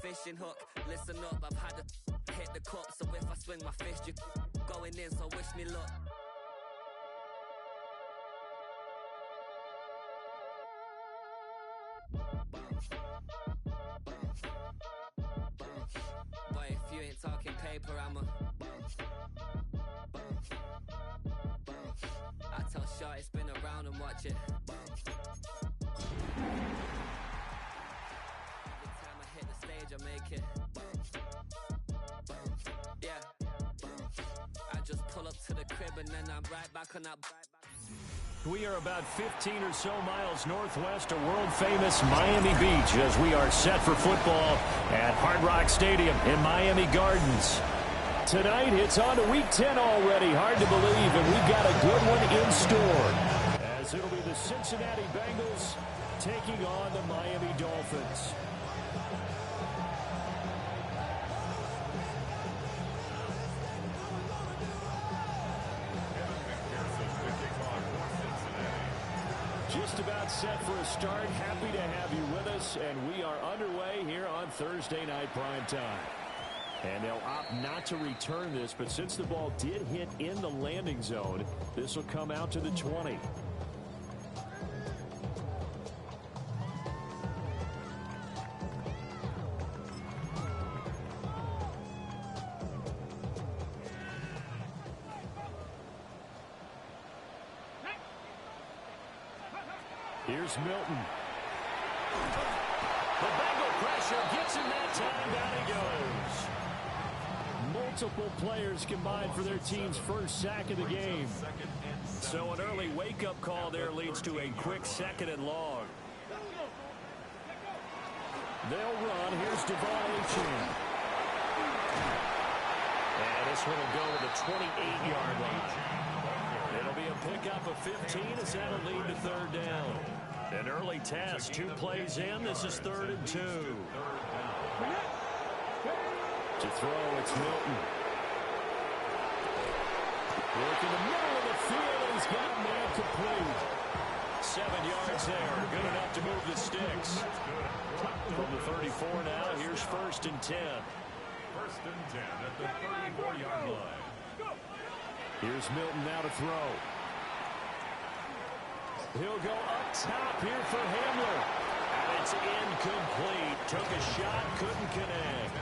fishing hook. Listen up, I've had to hit the cup, so if I swing my fist, you're going in, so wish me luck. Boy, if you ain't talking paper, I'm a I tell Shorty spin around and watch it. Every time I hit the stage, I make it. Yeah. I just pull up to the crib and then I'm right back on that. We are about 15 or so miles northwest of world-famous Miami Beach as we are set for football at Hard Rock Stadium in Miami Gardens. Tonight, it's on to Week 10 already. Hard to believe, and we've got a good one in store. As it'll be the Cincinnati Bengals taking on the Miami Dolphins. Just about set for a start. Happy to have you with us, and we are underway here on Thursday Night Primetime. And they'll opt not to return this, but since the ball did hit in the landing zone, this will come out to the 20. Here's Milton. The Bengal pressure gets him that time. Down he goes. Multiple players combined for their team's first sack of the game. So an early wake-up call there leads to a quick 2nd and long. They'll run. Here's Devon. And this one will go to the 28-yard line. It'll be a pickup of 15 as that'll lead to 3rd down. An early test, 2 plays in. This is 3rd and 2. To throw, it's Milton. Work in the middle of the field, and he's got man complete. 7 yards there, good enough to move the sticks. From the 34 now, here's 1st and 10. 1st and 10 at the 34-yard line. Here's Milton now to throw. He'll go up top here for Hamler. And it's incomplete. Took a shot, couldn't connect.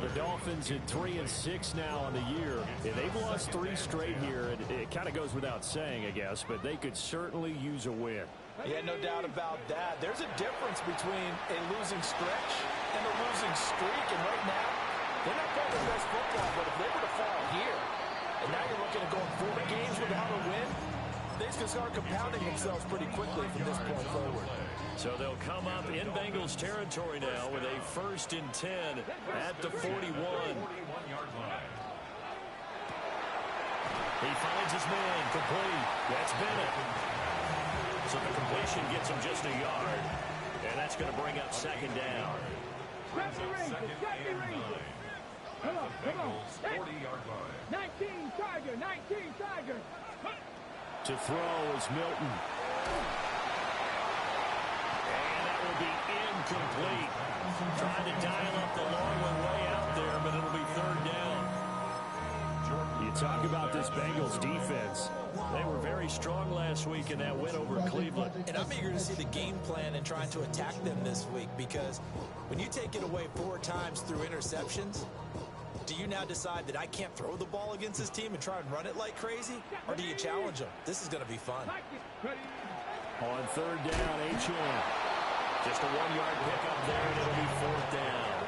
The Dolphins at 3-6 now on the year. And they've lost 3 straight here. It kind of goes without saying, I guess, but they could certainly use a win. Yeah, no doubt about that. There's a difference between a losing stretch and a losing streak. And right now, they're not playing their best football, but if they were to fall here, and now you're looking at going 4 games without a win, they can start compounding themselves pretty quickly from this point forward. So they'll come up in Bengals territory now with a 1st and 10 at the 41. He finds his man complete. That's Bennett. So the completion gets him just a yard. And that's going to bring up 2nd down. Come on. 40-yard line. 19 Tiger. To throw is Milton. And that will be incomplete. Trying to dial up the long one way out there, but it'll be 3rd down. You talk about this Bengals defense. They were very strong last week in that win over Cleveland. And I'm eager to see the game plan and trying to attack them this week, because when you take it away 4 times through interceptions, do you now decide that I can't throw the ball against this team and try and run it like crazy? Or do you challenge them? This is going to be fun. On 3rd down, H.M. Just a 1-yard pickup there, and it'll be 4th down.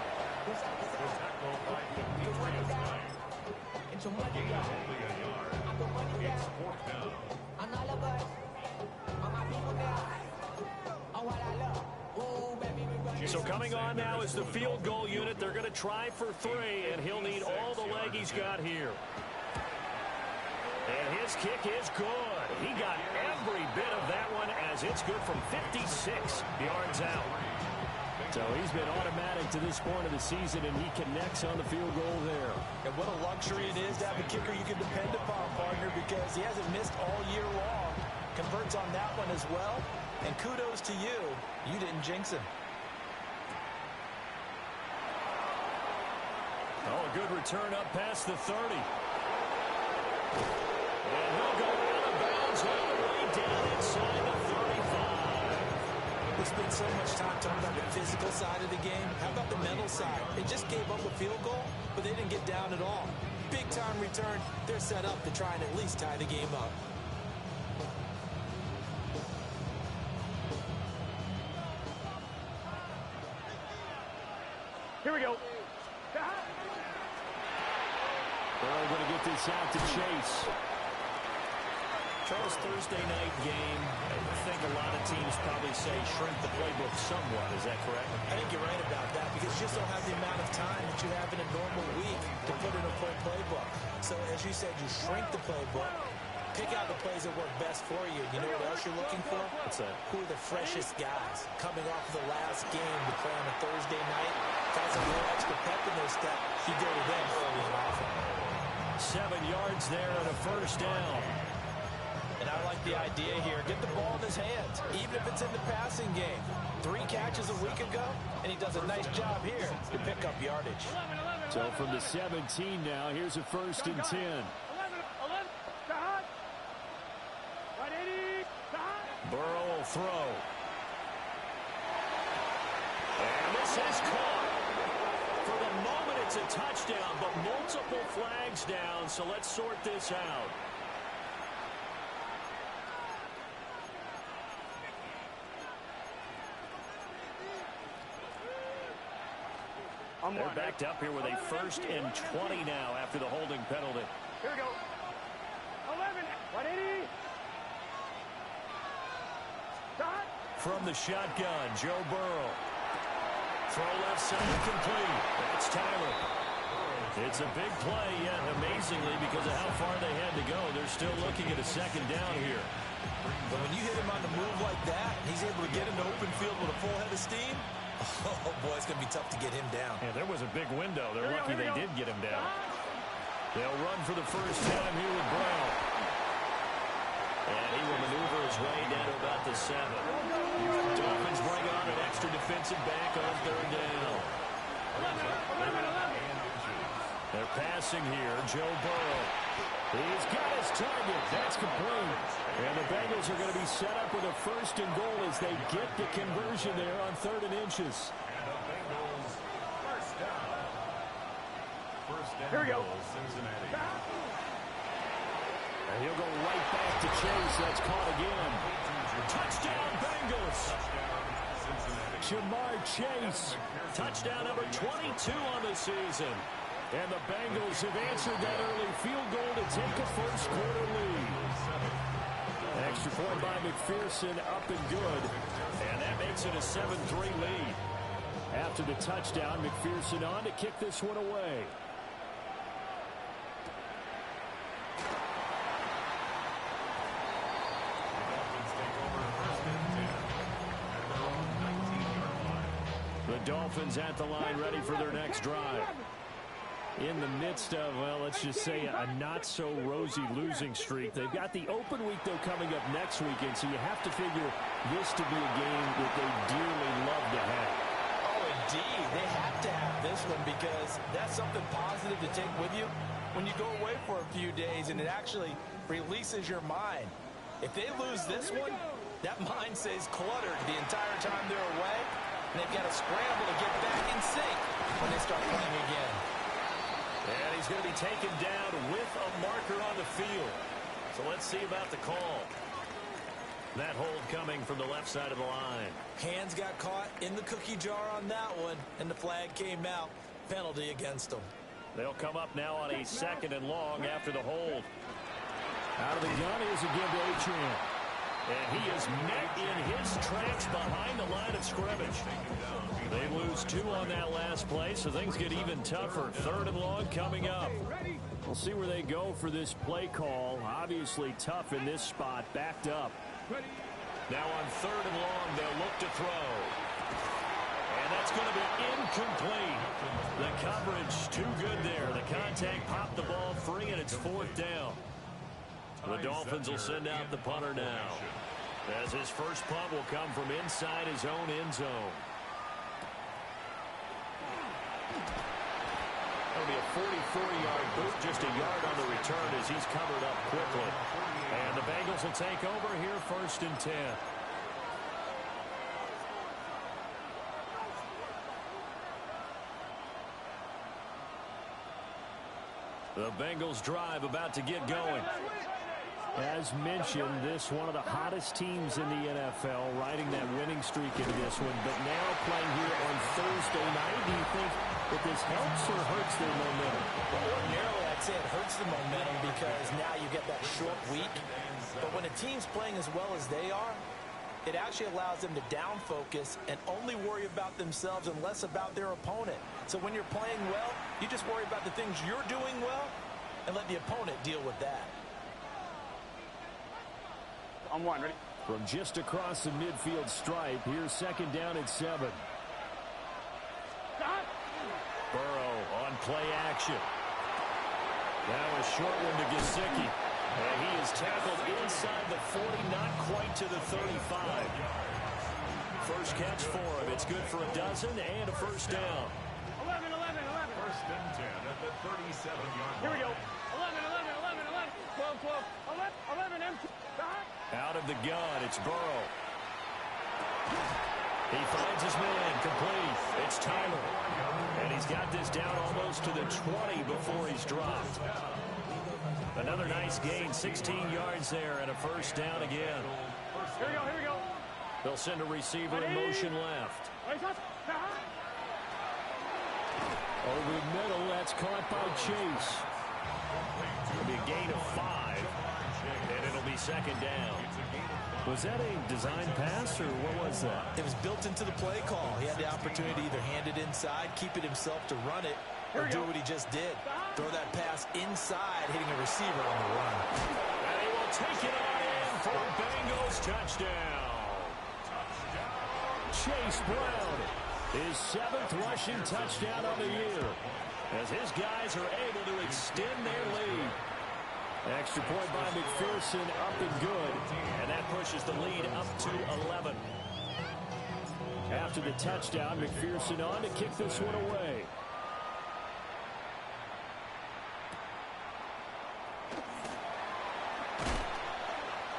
It's only a yard. It's 4th down. So coming on now is the field goal unit. They're going to try for 3, and he'll need all the leg he's got here. And his kick is good. He got every bit of that one as it's good from 56 yards out. So he's been automatic to this point of the season, and he connects on the field goal there. And what a luxury it is to have a kicker you can depend upon, partner, because he hasn't missed all year long. Converts on that one as well. And kudos to you. You didn't jinx him. good return up past the 30. And he'll go out of bounds all the way down inside the 35. We spent so much time talking about the physical side of the game. How about the mental side? They just gave up a field goal, but they didn't get down at all. Big time return. They're set up to try and at least tie the game up. Here we go. Burrow going to get this out to Chase. Charles, Thursday night game. I think a lot of teams probably say shrink the playbook somewhat. Is that correct? I think you're right about that because you just don't have the amount of time that you have in a normal week to put in a full playbook. So as you said, you shrink the playbook, pick out the plays that work best for you. You know what else you're looking for? What's that? Who are the freshest guys coming off the last game to play on a Thursday night? Guys have a little extra pep in their step. You go to them early and often. 7 yards there and a first down. And I like the idea here. Get the ball in his hands, even if it's in the passing game. 3 catches a week ago, and he does a nice job here to pick up yardage. So from the 17 now, here's a first and 10. 11, Shahad. 180, Shahad. Burrow will throw. And this is caught. For the moment, it's a touchdown, but multiple flags down, so let's sort this out. They're backed up here with a first and 20 now after the holding penalty. Here we go. 11, 180. Shot. From the shotgun, Joe Burrow. Throw left side complete. That's Tyler. It's a big play, yet amazingly, because of how far they had to go, they're still looking at a second down here. But when you hit him on the move like that, he's able to get into open field with a full head of steam, oh, boy, it's going to be tough to get him down. Yeah, there was a big window. They're lucky they did get him down. They'll run for the first time here with Brown. And he will maneuver his way down to about the 7. Dolphins bring on an extra defensive back on third down. 11. They're passing here. Joe Burrow. He's got his target. That's complete. And the Bengals are going to be set up with a first and goal as they get the conversion there on 3rd and inches. And the Bengals first down. First down. Here we go. Cincinnati. And he'll go right back to Chase. That's caught again. Touchdown, Bengals. Jamar Chase. Touchdown number 22 on the season. And the Bengals have answered that early field goal to take a first quarter lead. Extra point by McPherson, up and good. And that makes it a 7-3 lead. After the touchdown, McPherson on to kick this one away. The Dolphins at the line, ready for their next drive. In the midst of, well, let's just say a not-so-rosy losing streak. They've got the open week, though, coming up next weekend, so you have to figure this to be a game that they dearly love to have. Oh, indeed. They have to have this one because that's something positive to take with you when you go away for a few days, and it actually releases your mind. If they lose this one, that mind stays cluttered the entire time they're away, and they've got to scramble to get back in sync when they start playing again. And he's going to be taken down with a marker on the field. So let's see about the call. That hold coming from the left side of the line. Hands got caught in the cookie jar on that one, and the flag came out. Penalty against them. They'll come up now on a 2nd and long after the hold. Out of the gun, here's a give to Achane. And he is met in his tracks behind the line of scrimmage. They lose 2 on that last play, so things get even tougher. 3rd and long coming up. We'll see where they go for this play call. Obviously tough in this spot, backed up. Now on 3rd and long, they'll look to throw. And that's going to be incomplete. The coverage too good there. The contact popped the ball free, and it's 4th down. The Dolphins will send out the punter now, as his first punt will come from inside his own end zone. going to be a 44-yard boot, just a yard on the return as he's covered up quickly. And the Bengals will take over here, 1st and 10. The Bengals drive about to get going. As mentioned, this one of the hottest teams in the NFL, riding that winning streak into this one, but now playing here on Thursday night. Do you think that this helps or hurts their momentum? Well, ordinarily, I'd say it hurts the momentum because now you get that short week. But when a team's playing as well as they are, it actually allows them to down focus and only worry about themselves and less about their opponent. So when you're playing well, you just worry about the things you're doing well and let the opponent deal with that. On one, ready? From just across the midfield stripe, here's 2nd down at 7. Burrow on play action. Now a short one to Gesicki. And he is tackled inside the 40, not quite to the 35. First catch for him. It's good for a dozen and a 1st down. 11. 1st and 10 at the 37-yard line. Here we go. 11. 12. 11 empty. Out of the gun, it's Burrow. He finds his man, complete. It's Tyler. And he's got this down almost to the 20 before he's dropped. Another nice gain, 16 yards there, and a 1st down again. Here we go. They'll send a receiver in motion left. Over the middle, that's caught by Chase. It'll be a gain of 5, and it'll be 2nd down. Was that a design pass, or what was that? It was built into the play call. He had the opportunity to either hand it inside, keep it himself to run it, or do what he just did. Throw that pass inside, hitting a receiver on the run. And he will take it on in for a Bengals touchdown. Chase Brown, his 7th rushing touchdown of the year, as his guys are able to extend their lead. Extra point by McPherson, up and good, and that pushes the lead up to 11. After the touchdown, McPherson on to kick this one away.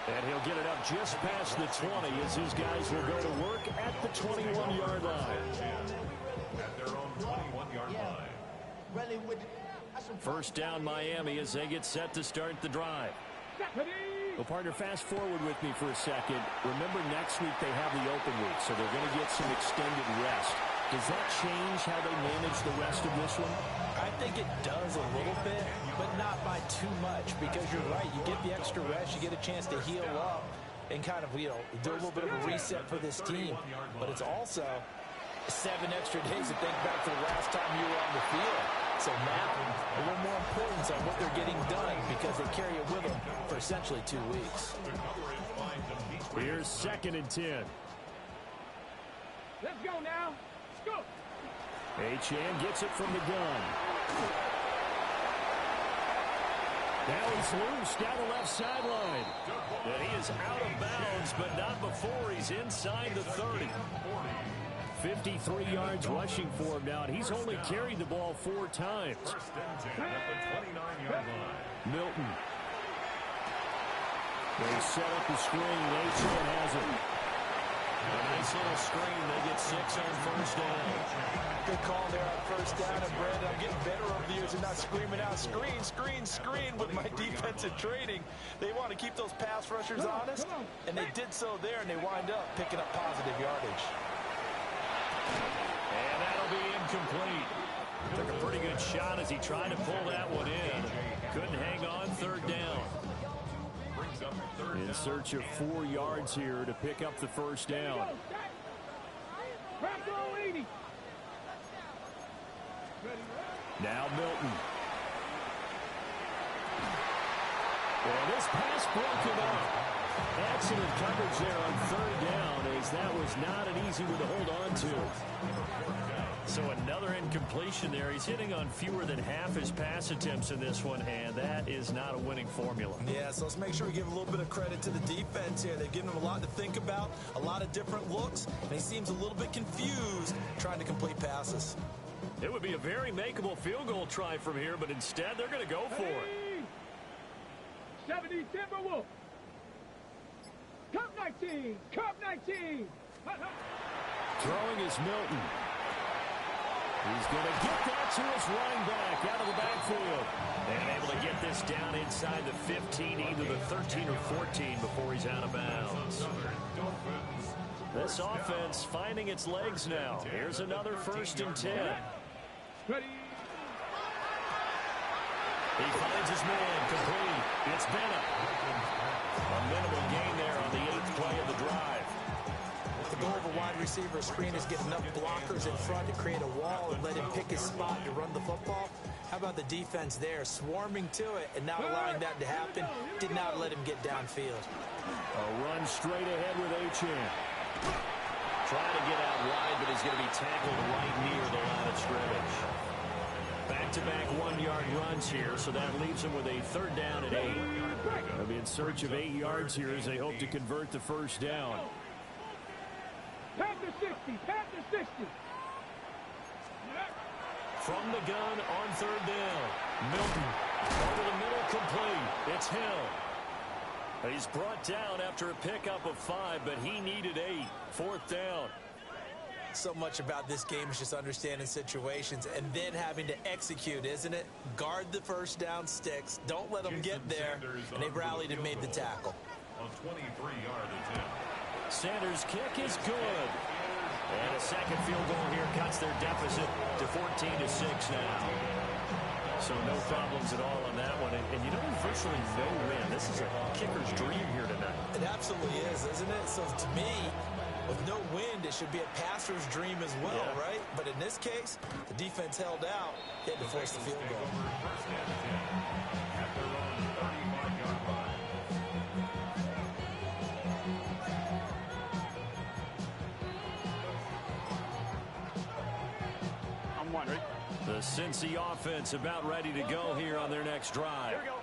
And he'll get it up just past the 20 as his guys will go to work at the 21-yard line. At their own 21-yard line. 1st down Miami as they get set to start the drive. Well, partner, fast forward with me for a second. Remember, next week they have the open week, so they're going to get some extended rest. Does that change how they manage the rest of this one? I think it does a little bit, but not by too much, because you're right. You get the extra rest, you get a chance to heal up and kind of, do a little bit of a reset for this team. But it's also 7 extra days to think back to the last time you were on the field. So now, a little more importance on what they're getting done because they carry it with them for essentially 2 weeks. Here's 2nd and 10. Let's go now. Let's go. Achane gets it from the gun. Now he's loose down the left sideline. And he is out of bounds, but not before he's inside the 30. 53 yards rushing for him now, and he's only carried the ball 4 times. 1st and 10 at the 29-yard line. Milton. They set up the screen. Achane has it. A nice little screen. They get 6 on 1st down. Good call there on 1st down, and Brandon, I'm getting better over the years and not screaming out, screen with my defensive training. They want to keep those pass rushers honest, and they did so there, and they wind up picking up positive yardage. And that'll be incomplete. Took a pretty good shot as he tried to pull that one in. Couldn't hang on 3rd down. In search of 4 yards here to pick up the 1st down. Now Milton. And this pass broken up. Excellent coverage there on 3rd down, as that was not an easy one to hold on to. So another incompletion there. He's hitting on fewer than half his pass attempts in this one, and that is not a winning formula. Yeah, so let's make sure we give a little bit of credit to the defense here. They've given him a lot to think about, a lot of different looks, and he seems a little bit confused trying to complete passes. It would be a very makeable field goal try from here, but instead they're going to go for it. 70 Timberwolves. Cup 19. Cup 19. Throwing is Milton. He's going to get that to his running back out of the backfield. And able to get this down inside the 15, either the 13 or 14 before he's out of bounds. This offense finding its legs now. Here's another 1st and 10. Ready. He finds his man complete. It's Bennett. A minimal gain there on the 8th play of the drive. The goal of a wide receiver screen is get enough blockers in front to create a wall and let him pick his spot to run the football. How about the defense there, swarming to it and not allowing that to happen? Did not let him get downfield. A run straight ahead with Achane. Trying to get out wide, but he's going to be tackled right near the line of scrimmage. Back-to-back 1-yard runs here, so that leaves him with a 3rd down and 8. They'll be in search of 8 yards here as they hope to convert the 1st down. Panther 60. Panther 60. From the gun on 3rd down. Milton over the middle, complete. It's Hill. He's brought down after a pickup of 5, but he needed 8. 4th down. So much about this game is just understanding situations and then having to execute, isn't it? Guard the 1st down sticks. Don't let them get there. And they rallied and made the tackle. On 23-yard attempt. Sanders' kick is good. And a 2nd field goal here cuts their deficit to 14-6 now. So no problems at all on that one. And you know, virtually no win. This is a kicker's dream here tonight. It absolutely is, isn't it? So to me, with no wind, it should be a passer's dream as well, right? But in this case, the defense held out. They had to force the field goal. First and 10 at their own 35-yard line. I'm one, right? The Cincy offense about ready to go here on their next drive. Here we go.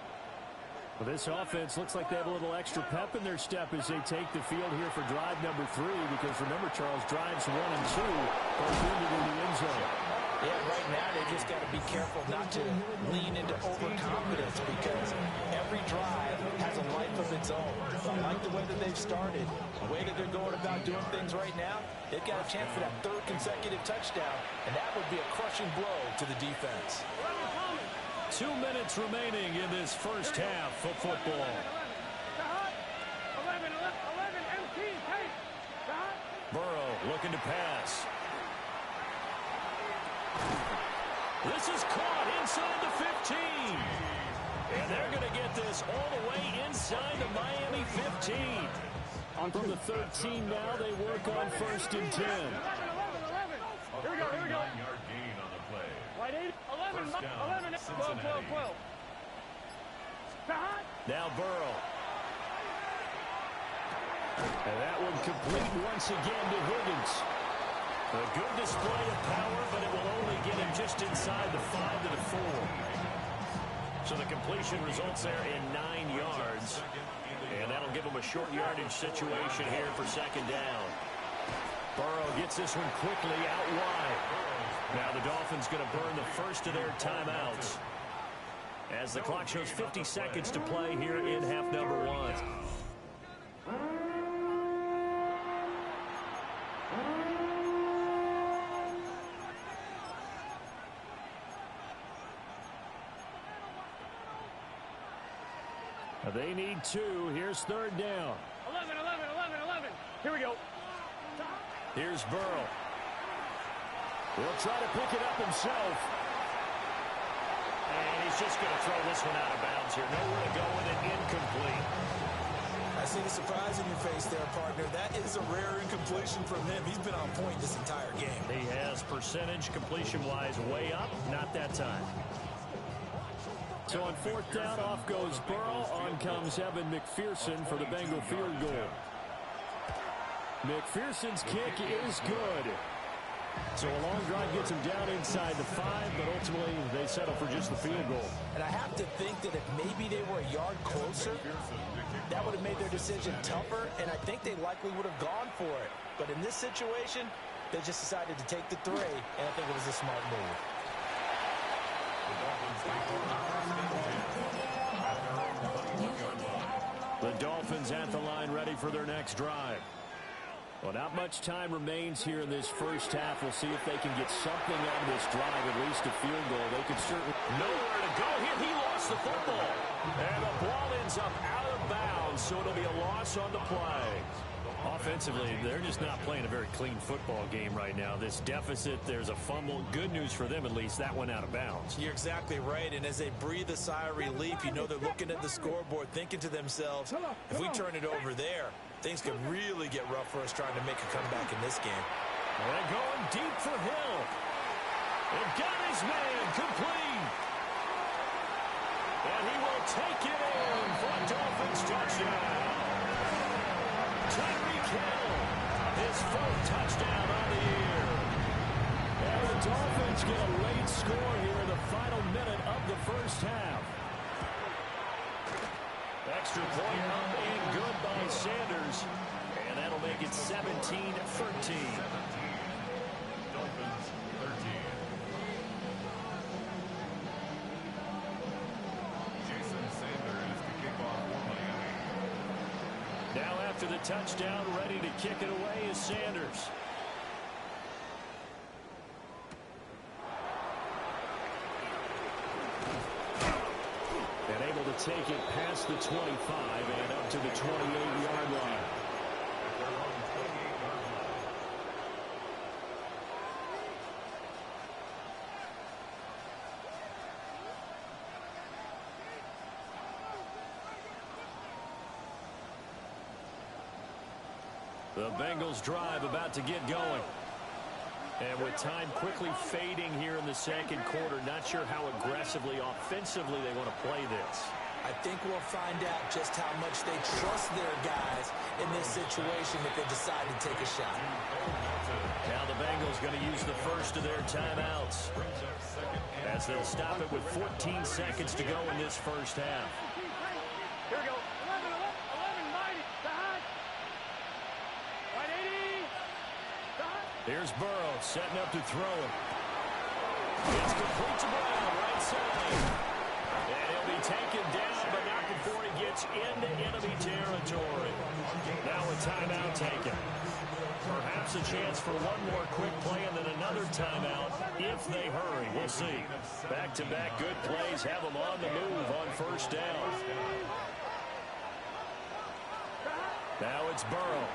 Well, this offense looks like they have a little extra pep in their step as they take the field here for drive number 3, because remember, Charles, drives 1 and 2 both ended in the end zone. Yeah, right now they just got to be careful not to lean into overconfidence, because every drive has a life of its own. I like the way that they've started, the way that they're going about doing things right now. They've got a chance for that 3rd consecutive touchdown, and that would be a crushing blow to the defense. 2 minutes remaining in this 1st half of football. 11, 18, hey. Burrow looking to pass. This is caught inside the 15. And they're going to get this all the way inside the Miami 15. From the 13 now, they work on 1st and 10. 11. Here we go, here we go. 9-yard gain on the play. Right, 11, First down, 11, 12, 12, 12. Now Burrow. And that one complete once again to Higgins. A good display of power, but it will only get him just inside the 5 to the 4. So the completion results there in 9 yards. And that'll give him a short yardage situation here for 2nd down. Burrow gets this one quickly out wide. Now the Dolphins going to burn the first of their timeouts, as the clock shows 50 seconds to play here in half number 1. They need 2. Here's 3rd down. 11. Here we go. Here's Burrow. He'll try to pick it up himself. And he's just going to throw this one out of bounds here. Nowhere to go with it. Incomplete. I see the surprise in your face there, partner. That is a rare incompletion from him. He's been on point this entire game. He has percentage completion-wise way up. Not that time. So on 4th down, off goes Burrow. On comes Evan McPherson for the Bengal field goal. McPherson's kick is good. So a long drive gets him down inside the 5, but ultimately they settle for just the field goal. And I have to think that if maybe they were a yard closer, that would have made their decision tougher, and I think they likely would have gone for it. But in this situation, They just decided to take the 3, and I think it was a smart move. The Dolphins at the line ready for their next drive. Well, not much time remains here in this first half. We'll see if they can get something out of this drive, at least a field goal. They could certainly... Nowhere to go here. He lost the football. And the ball ends up out of bounds, so it'll be a loss on the play. Offensively, they're just not playing a very clean football game right now. This deficit, there's a fumble. Good news for them, at least. That went out of bounds. You're exactly right, and as they breathe a sigh of relief, you know they're looking at the scoreboard, thinking to themselves, if we turn it over there, things could really get rough for us trying to make a comeback in this game. They're going deep for Hill. They've got his man complete. And he will take it in for a Dolphins touchdown. Tyreek Hill, his 4th touchdown on the year. And the Dolphins get a late score here in the final minute of the first half. Extra point up and good by Sanders. And that'll make it 17-13. Dolphins 13. Jason Sanders to kick off for Miami. Now after the touchdown, ready to kick it away is Sanders. And able to take it past the 25 and up to the 28-yard line. The Bengals drive about to get going. And with time quickly fading here in the second quarter, not sure how aggressively, offensively they want to play this. I think we'll find out just how much they trust their guys in this situation if they decide to take a shot. Now the Bengals going to use the first of their timeouts as they'll stop it with 14 seconds to go in this first half. Here we go. 11, mighty. Right 80. Here's Burrow setting up to throw it. It's complete to Brown, right side. And he'll be taken down, but not before he gets into enemy territory. Now a timeout taken. Perhaps a chance for one more quick play and then another timeout if they hurry. We'll see. Back-to-back good plays have them on the move on first down. Now it's Burrow.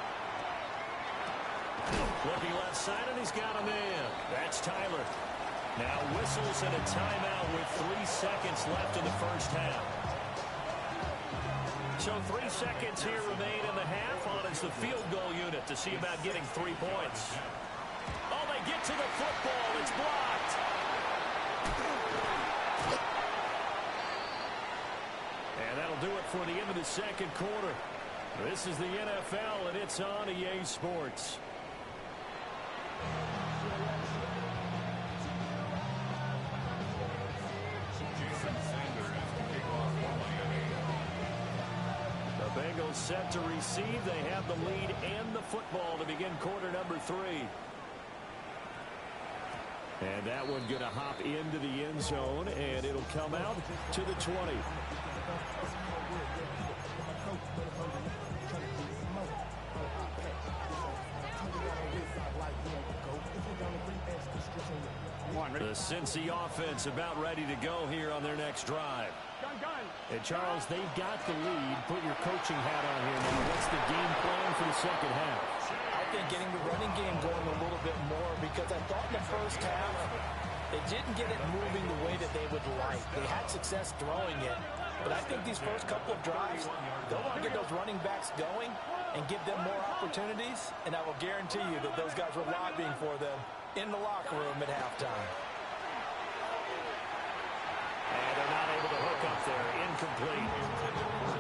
Looking left side, and he's got a man. That's Tyler. Now whistles and a timeout with 3 seconds left in the first half. So 3 seconds here remain in the half on it's the field goal unit to see about getting 3 points. Oh, they get to the football. It's blocked. And that'll do it for the end of the second quarter. This is the NFL, and it's on EA Sports. Jason Sanders to kick off for Miami. The Bengals set to receive. They have the lead and the football to begin quarter number 3. And that one going to hop into the end zone, and it'll come out to the 20. The Cincy offense about ready to go here on their next drive. And Charles, they've got the lead. Put your coaching hat on here now. What's the game plan for the second half? I think getting the running game going a little bit more, because I thought in the first half they didn't get it moving the way that they would like. They had success throwing it, but I think these first couple of drives, they'll want to get those running backs going and give them more opportunities, and I will guarantee you that those guys were lobbying for them in the locker room at halftime. And they're not able to hook up there. Incomplete.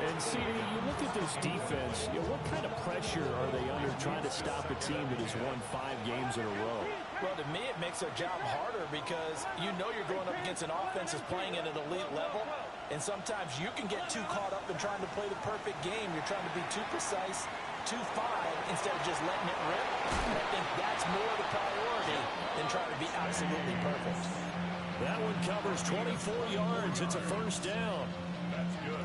And CD, you look at this defense, what kind of pressure are they under trying to stop a team that has won 5 games in a row? Well, to me, it makes their job harder because you know you're going up against an offense that's playing at an elite level, and sometimes you can get too caught up in trying to play the perfect game. You're trying to be too precise, too fine instead of just letting it rip. I think that's more the priority than trying to be absolutely perfect. That one covers 24 yards. It's a first down. That's good.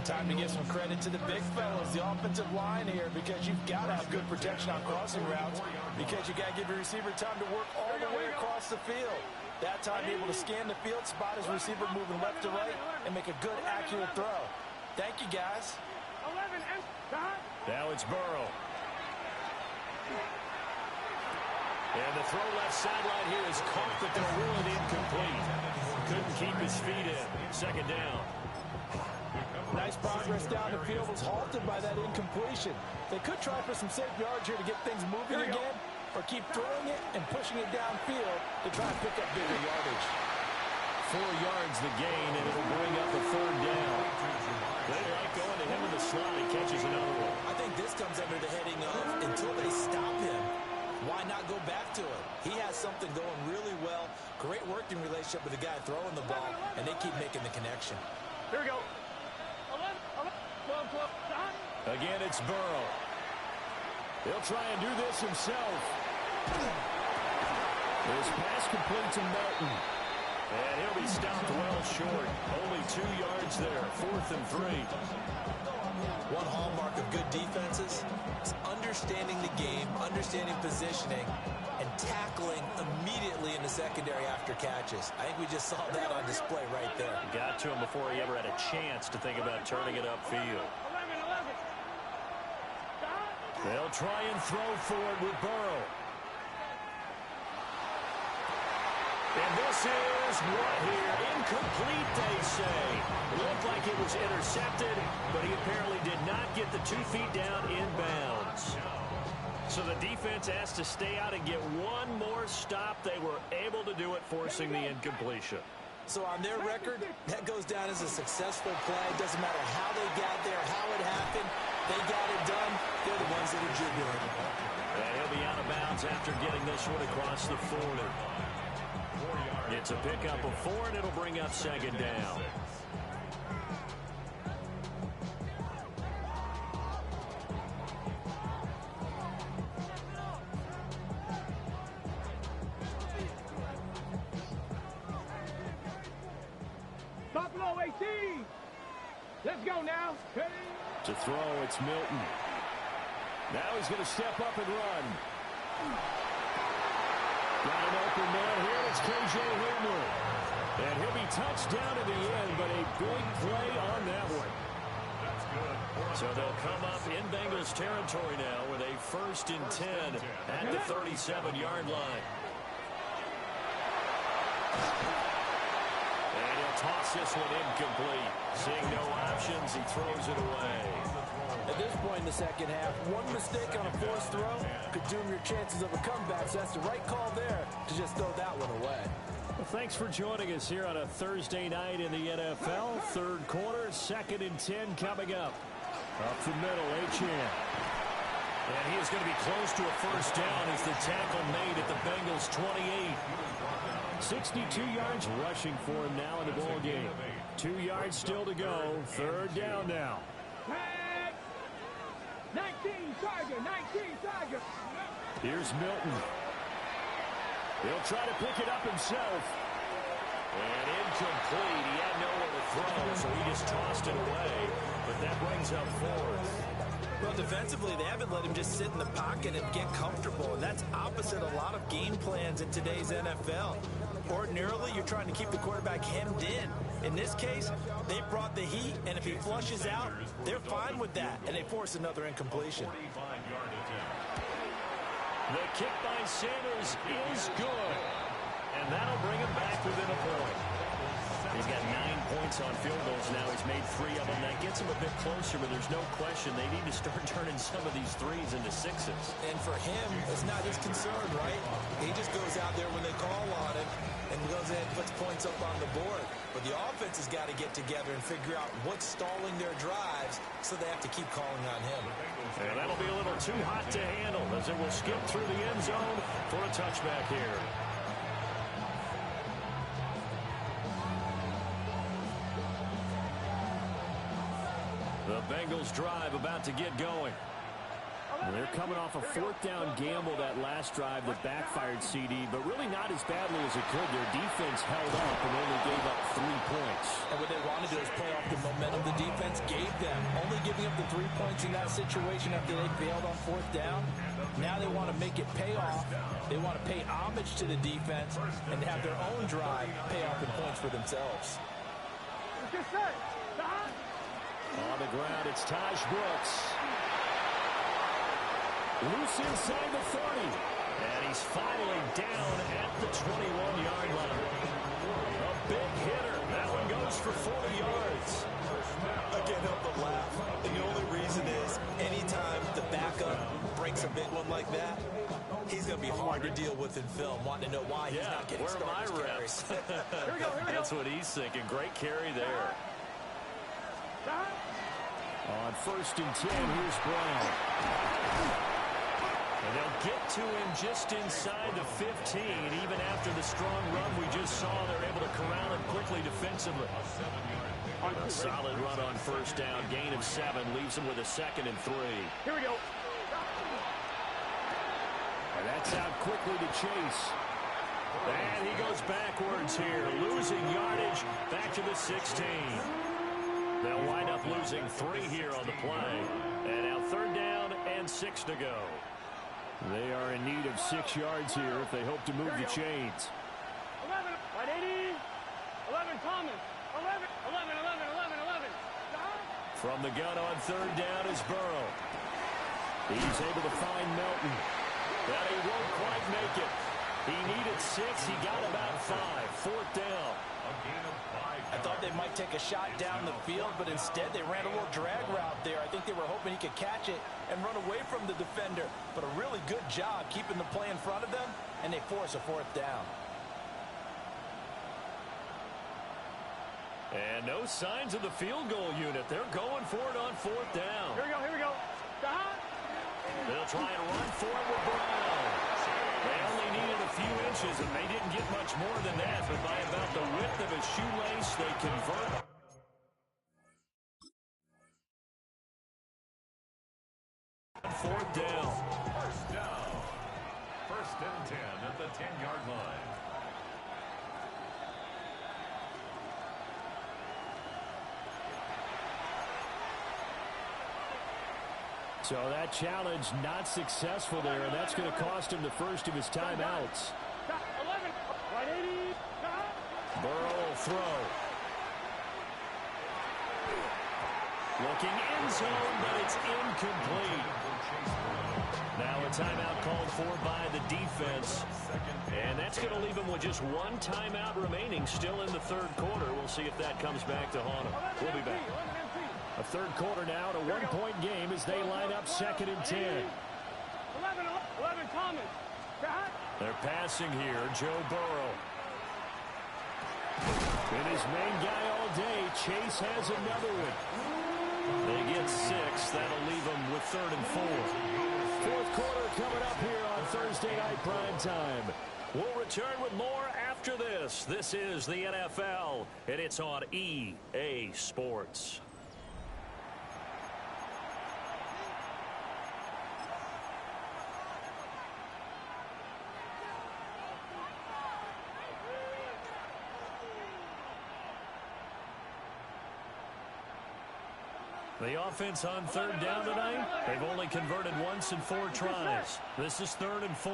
Time to give some credit to the big fellas, the offensive line here, because you've got to have good protection on crossing routes, because you got to give your receiver time to work all the way across the field. That time, be able to scan the field, spot his receiver moving left to right, and make a good, accurate throw. Thank you, guys. 11 and stop. Now it's Burrow. And the throw left sideline here is caught, but they'll rule it incomplete. Couldn't keep his feet in. Second down. Nice progress down the field was halted by that incompletion. They could try for some safe yards here to get things moving again, or keep throwing it and pushing it downfield to try and pick up bigger yardage. 4 yards the gain, and it'll bring up a third down. They like going to him in the slot. He catches another one. I think this comes under the heading of until they stop him, why not go back to it? He has something going really well. Great working relationship with the guy throwing the ball, and they keep making the connection. Here we go. 11, 12, stop. Again, it's Burrow. He'll try and do this himself. This pass complete to Melton. And he'll be stopped well short. Only 2 yards there. 4th and 3. One hallmark of good defenses is understanding the game, understanding positioning, and tackling immediately in the secondary after catches. I think we just saw that on display right there. Got to him before he ever had a chance to think about turning it upfield. 11. Stop. They'll try and throw forward with Burrow. And this is what here? Incomplete, they say. It looked like it was intercepted, but he apparently did not get the 2 feet down in bounds. So the defense has to stay out and get one more stop. They were able to do it, forcing the incompletion. So on their record, that goes down as a successful play. It doesn't matter how they got there, how it happened. They got it done. They're the ones that are jubilant. And he'll be out of bounds after getting this one across the 40. It's a pickup of 4, and it'll bring up second down. Stop low, 18. Let's go now. Ready? To throw, it's Milton. Now he's going to step up and run. Got an open man here. It's K.J. Hamler. And he'll be touched down in the end, but a big play on that one. That's good. So they'll come up in Bengals territory now with a 1st and 10 at the 37-yard line. And he'll toss this one incomplete. Seeing no options, he throws it away. At this point in the second half, one mistake on a forced throw could doom your chances of a comeback. So that's the right call there to just throw that one away. Well, thanks for joining us here on a Thursday night in the NFL. Third quarter, 2nd and 10 coming up. Up the middle, Achane. And he is going to be close to a first down as the tackle made at the Bengals' 28. 62 yards rushing for him now in the ball game. 2 yards still to go. Third down now. 19 Tiger. Here's Milton. He'll try to pick it up himself. And incomplete. He had nowhere to throw, so he just tossed it away. But that brings up 4th. Well, defensively, they haven't let him just sit in the pocket and get comfortable, and that's opposite a lot of game plans in today's NFL. Ordinarily, you're trying to keep the quarterback hemmed in. In this case, they brought the heat, and if he flushes out, they're fine with that, and they force another incompletion. The kick by Sanders is good, and that'll bring him back within a point. He's got 9 points on field goals now. He's made 3 of them. That gets him a bit closer, but there's no question they need to start turning some of these threes into 6s. And for him, it's not his concern, right? He just goes out there when they call on him and goes in and puts points up on the board. But the offense has got to get together and figure out what's stalling their drives, so they have to keep calling on him. And that'll be a little too hot to handle as it will skip through the end zone for a touchback here. The Bengals drive about to get going. They're coming off a fourth down gamble that last drive that backfired, CD, but really not as badly as it could. Their defense held up and only gave up 3 points. And what they wanted to do is play off the momentum the defense gave them. Only giving up the 3 points in that situation after they failed on fourth down. Now they want to make it pay off. They want to pay homage to the defense and have their own drive pay off in points for themselves. On the ground, it's Taj Brooks. Loose inside the 30. And he's finally down at the 21-yard line. A big hitter. That one goes for 40 yards. I can't help but laugh. And the only reason is anytime the backup breaks a big one like that, he's going to be hard to deal with in film, wanting to know why he's not getting started. Where are my reps? Here we go. That's what he's thinking. Great carry there. On 1st and 10, here's Brown. And they'll get to him just inside the 15. Even after the strong run we just saw, they're able to corral him quickly defensively. A solid run on 1st down. Gain of 7 leaves him with a 2nd and 3. Here we go. And that's out quickly to Chase. And he goes backwards here, losing yardage back to the 16. They'll wind up losing 3 here on the play. And now 3rd down and 6 to go. They are in need of 6 yards here if they hope to move the chains. 11, 180, 11, Thomas, 11. From the gun on 3rd down is Burrow. He's able to find Melton. But he won't quite make it. He needed 6. He got about 5. 4th down. I thought they might take a shot down the field, but instead they ran a little drag route there. I think they were hoping he could catch it and run away from the defender. But a really good job keeping the play in front of them, and they force a 4th down. And no signs of the field goal unit. They're going for it on 4th down. Here we go. They'll try and run for it with Brown. They only needed a few inches, and they didn't get much more than that. But by about the width of his shoelace, they convert. Fourth down. 1st and 10 at the 10-yard line. So that challenge not successful there, and that's going to cost him the first of his timeouts. 11, 180. Burrow will throw. Looking end zone, but it's incomplete. Now a timeout called for by the defense. And that's going to leave him with just 1 timeout remaining still in the 3rd quarter. We'll see if that comes back to haunt him. We'll be back. A 3rd quarter now, a 1-point game as they line up 2nd and 10. 11, Thomas. They're passing here, Joe Burrow. Been his main guy all day. Chase has another one. They get 6. That'll leave them with 3rd and 4. 4th quarter coming up here on Thursday Night Prime Time. We'll return with more after this. This is the NFL, and it's on EA Sports. The offense on 3rd down tonight, they've only converted once in 4 tries. This is 3rd and 4.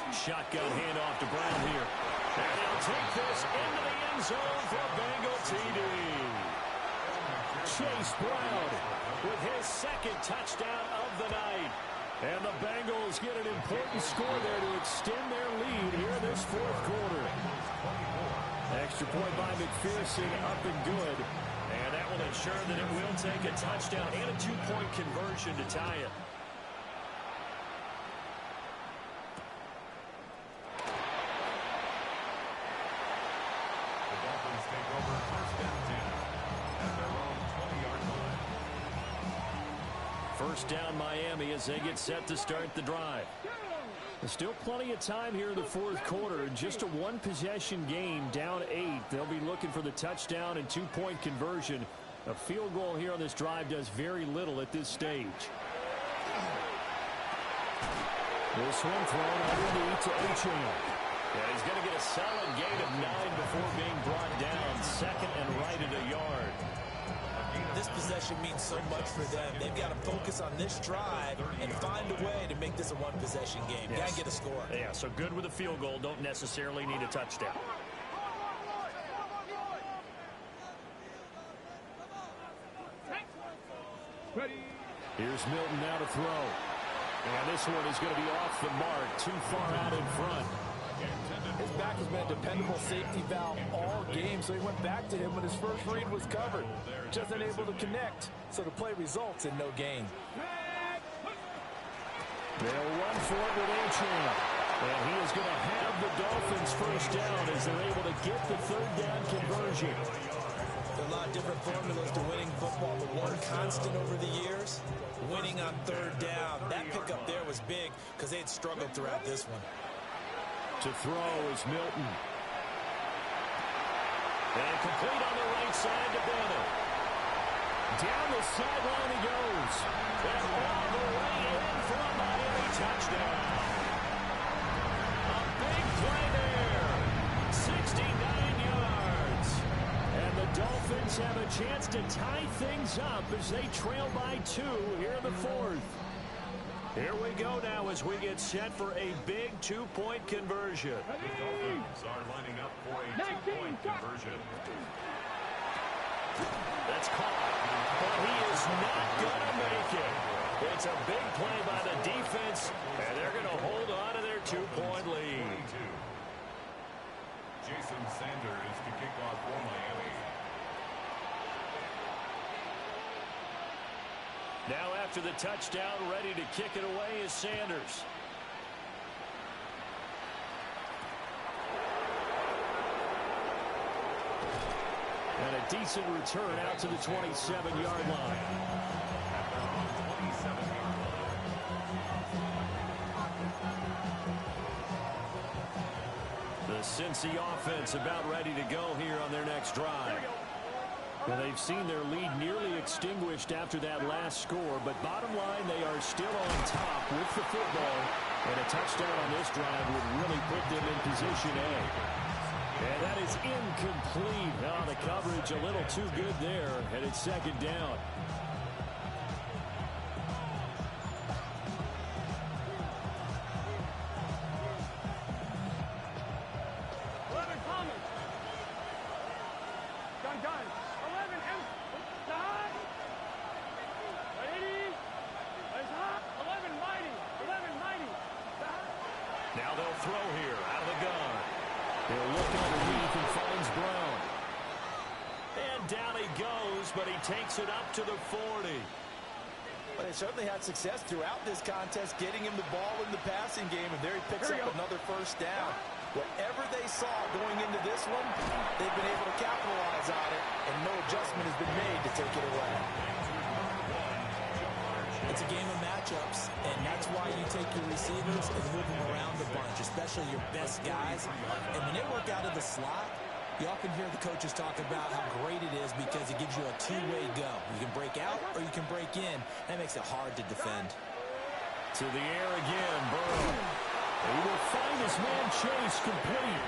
Shotgun handoff to Brown here. And he'll take this into the end zone for a Bengal TD. Chase Brown with his 2nd touchdown of the night. And the Bengals get an important score there to extend their lead here in this 4th quarter. Extra point by McPherson, up and good. And that will ensure that it will take a touchdown and a 2-point conversion to tie it. The Dolphins take over 1st and 10 at their own 20-yard line. 1st down Miami as they get set to start the drive. There's still plenty of time here in the 4th quarter. Just a 1-possession game, down 8. They'll be looking for the touchdown and 2-point conversion. A field goal here on this drive does very little at this stage. This one thrown underneath to Achane. Yeah, he's going to get a solid gain of 9 before being brought down. Second and right at a yard. This possession means so much for them. They've got to focus on this drive and find a way to make this a one-possession game. Yes. Got to get a score. Yeah, so good with a field goal. Don't necessarily need a touchdown. Ready. Here's Milton now to throw. And this one is going to be off the mark, too far out in front. His back has been a dependable safety valve all game, so he went back to him when his first read was covered. Just unable to connect, so the play results in no gain. They'll run for it with Achane. And he is going to have the Dolphins first down as they're able to get the third down conversion. There are a lot of different formulas to winning football, but one constant over the years, winning on third down. That pickup there was big because they had struggled throughout this one. To throw is Milton. And complete on the right side to Bennett. Down the sideline he goes. And all the way in for a Miami touchdown. A big play there. 69 yards. And the Dolphins have a chance to tie things up as they trail by 2 here in the fourth. Here we go now as we get set for a big 2-point conversion. The Dolphins are lining up for a 2-point conversion. That's caught, but he is not going to make it. It's a big play by the defense, and they're going to hold on to their 2-point lead. Jason Sanders to kick off for Miami. Now after the touchdown, ready to kick it away is Sanders. And a decent return out to the 27-yard line. The Cincy offense about ready to go here on their next drive. Well, they've seen their lead nearly extinguished after that last score, but bottom line, they are still on top with the football, and a touchdown on this drive would really put them in position A. And that is incomplete. Oh, the coverage a little too good there, and it's second down. Now they'll throw here out of the gun. He'll look underneath and finds Brown. And down he goes, but he takes it up to the 40. But they certainly had success throughout this contest, getting him the ball in the passing game, and there he picks up another first down. Whatever they saw going into this one, they've been able to capitalize on it, and no adjustment has been made to take it away. It's a game of matchups, and that's why you take your receivers and move them around a bunch, especially your best guys. And when they work out of the slot, you often hear the coaches talk about how great it is because it gives you a two-way go. You can break out or you can break in. That makes it hard to defend. To the air again, Burrow. He will find his man Chase complete.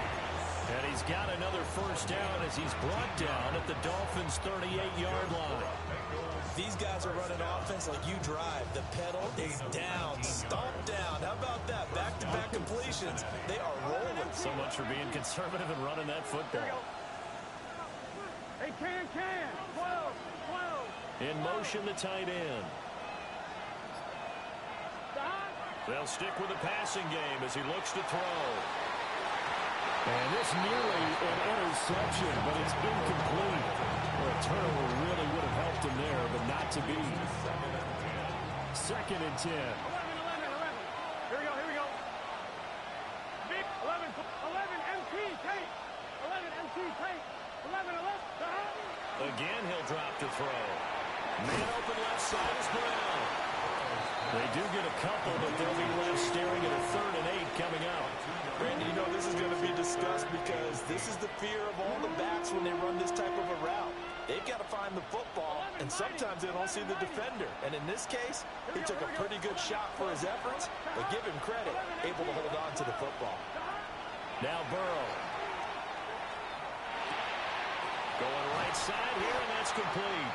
And he's got another first down as he's brought down at the Dolphins' 38-yard line. These guys are running offense like you drive. The pedal is down, stomped down. How about that? Back-to-back completions. They are rolling. So much for being conservative and running that football. Hey, can. 12. In motion, the tight end. They'll stick with the passing game as he looks to throw. And this nearly an interception, but it's incomplete. Well, a turnover really would have helped him there, but not to be. Second and 10. 11. Here we go. Big 11 MT tape. 11 MT tape. 11. Again, he'll drop to throw. Man open left side is Brown. They do get a couple, but they'll be left staring at a 3rd and 8 coming up. Randy, you know this is going to be discussed because this is the fear of all the backs when they run this type of a route. They've got to find the football, and sometimes they don't see the defender. And in this case, he took a pretty good shot for his efforts, but give him credit, able to hold on to the football. Now Burrow. Going right side here, and that's complete.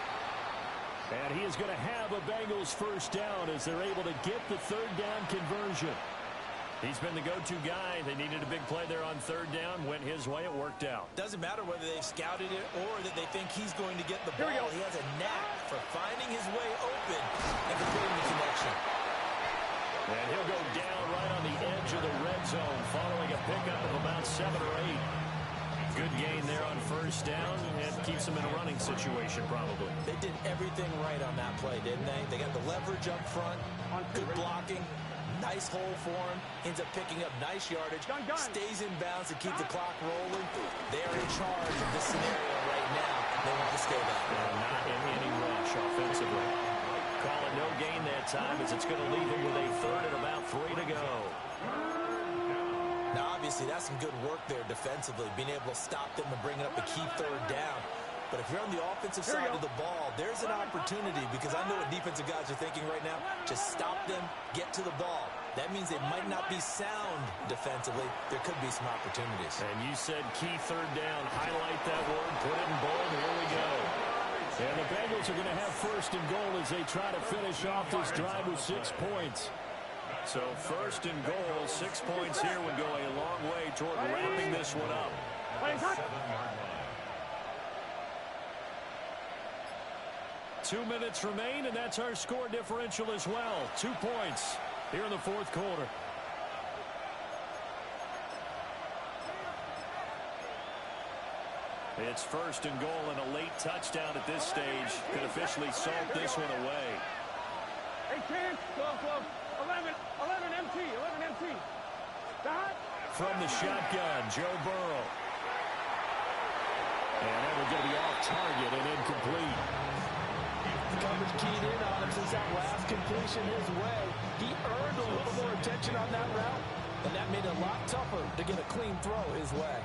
And he is going to have a Bengals first down as they're able to get the third down conversion. He's been the go-to guy. They needed a big play there on third down. Went his way. It worked out. Doesn't matter whether they've scouted it or that they think he's going to get the ball. He has a knack for finding his way open and completing the connection. And he'll go down right on the edge of the red zone following a pickup of about 7 or 8. Good gain there on first down. And keeps them in a running situation probably. They did everything right on that play, didn't they? They got the leverage up front, good blocking. Nice hole for him. Ends up picking up nice yardage. Stays in bounds to keep the clock rolling. They're in charge of this scenario right now. They want to stay that way. Not in any rush offensively. Call it no gain that time as it's going to leave him with a third and about 3 to go. Now, obviously, that's some good work there defensively, being able to stop them and bringing up a key third down. But if you're on the offensive side of the ball, there's an opportunity because I know what defensive guys are thinking right now. Just stop them, get to the ball. That means they might not be sound defensively. There could be some opportunities. And you said key third down. Highlight that word. Put it in bold. Here we go. And the Bengals are going to have first and goal as they try to finish off this drive with 6 points. So first and goal, 6 points here would go a long way toward wrapping this one up. 2 minutes remain, and that's our score differential as well. 2 points here in the fourth quarter. It's first and goal, and a late touchdown at this stage could officially salt this one away. 18, close. 11 MT. From the shotgun, Joe Burrow. And that will be off target and incomplete. Coverage keyed in on him since that last completion his way. He earned a little more attention on that route, and that made it a lot tougher to get a clean throw his way.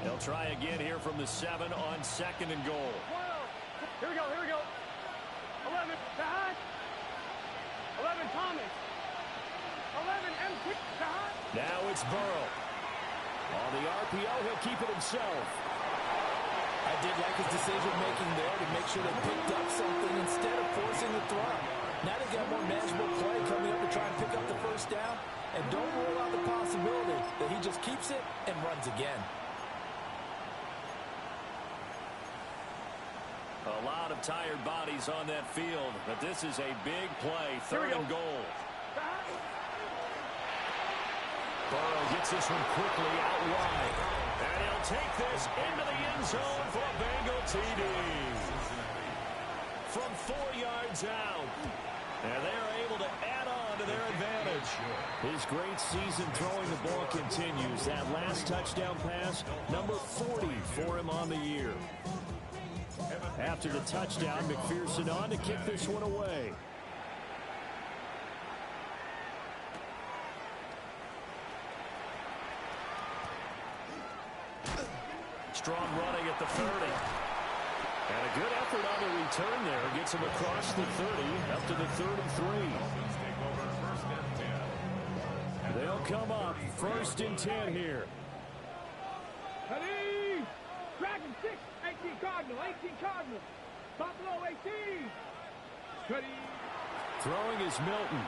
They'll try again here from the 7 on second and goal. Here we go. 11, Sahad. 11, Thomas. 11, MT, Sahad. Now it's Burrow. On the RPO, he'll keep it himself. I did like his decision-making there to make sure they picked up something instead of forcing the throw. Now they got more manageable play coming up to try and pick up the first down. And don't rule out the possibility that he just keeps it and runs again. A lot of tired bodies on that field, but this is a big play, third and goal. Burrow gets this one quickly out wide. And he'll take this into the end zone for a Bengal TD. From 4 yards out. And they're able to add on to their advantage. His great season throwing the ball continues. That last touchdown pass, number 40 for him on the year. After the touchdown, McPherson on to kick this one away. Strong running at the 30. And a good effort on the return there. Gets him across the 30, up to the 33. They'll come up first and 10 here. Ready? Dragon 6, 18 Cardinal. Buffalo 18. Ready? Throwing is Milton.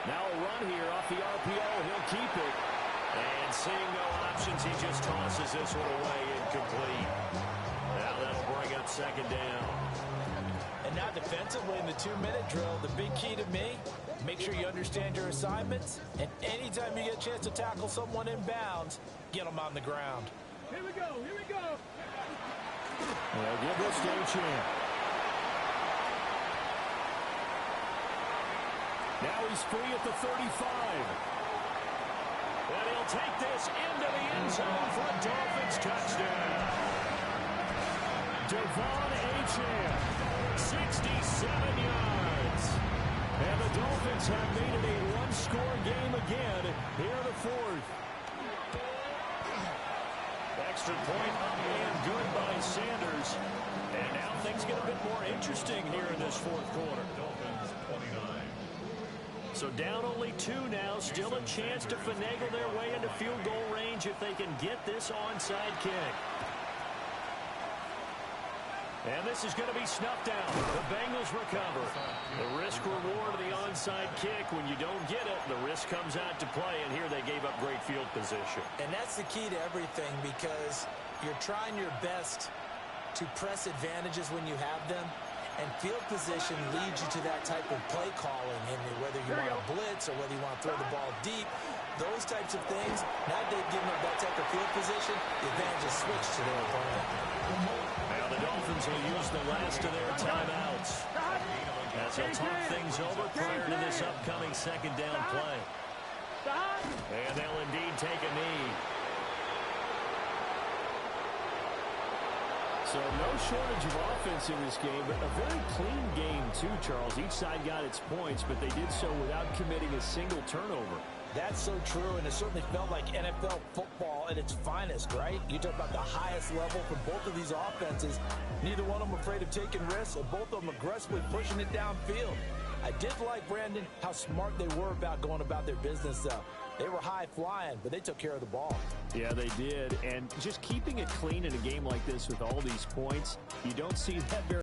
Now a run here off the RPO. He'll keep it. And seeing no options, he just tosses this one away, incomplete. Now that'll bring up second down. And now defensively in the 2-minute drill, the big key to me, make sure you understand your assignments, and anytime you get a chance to tackle someone in bounds, get them on the ground. Here we go. Well, give this to a champ. Now he's free at the 35. And he'll take this into the end zone for a Dolphins touchdown. Devon Achane, 67 yards. And the Dolphins have made it a one-score game again here in the fourth. extra point up and good by Sanders. And now things get a bit more interesting here in this fourth quarter. Dolphins 29. So down only 2 now, still a chance to finagle their way into field goal range if they can get this onside kick. And this is going to be snuffed out. The Bengals recover. The risk-reward of the onside kick. When you don't get it, the risk comes out to play, and here they gave up great field position. And that's the key to everything, because you're trying your best to press advantages when you have them, and field position leads you to that type of play calling, and whether you want to blitz or whether you want to throw the ball deep, those types of things. Now they've given up that type of field position, the advantage is switched to their opponent. Now the Dolphins will use the last of their timeouts as they'll talk things over prior to this upcoming second down play. And they'll indeed take a knee. So no shortage of offense in this game, but a very clean game too, Charles. Each side got its points, but they did so without committing a single turnover. That's so true, and it certainly felt like NFL football at its finest, right? You talk about the highest level for both of these offenses. Neither one of them afraid of taking risks, and both of them aggressively pushing it downfield. I did like, Brandon, how smart they were about going about their business, though. They were high-flying, but they took care of the ball. Yeah, they did. And just keeping it clean in a game like this with all these points, you don't see that very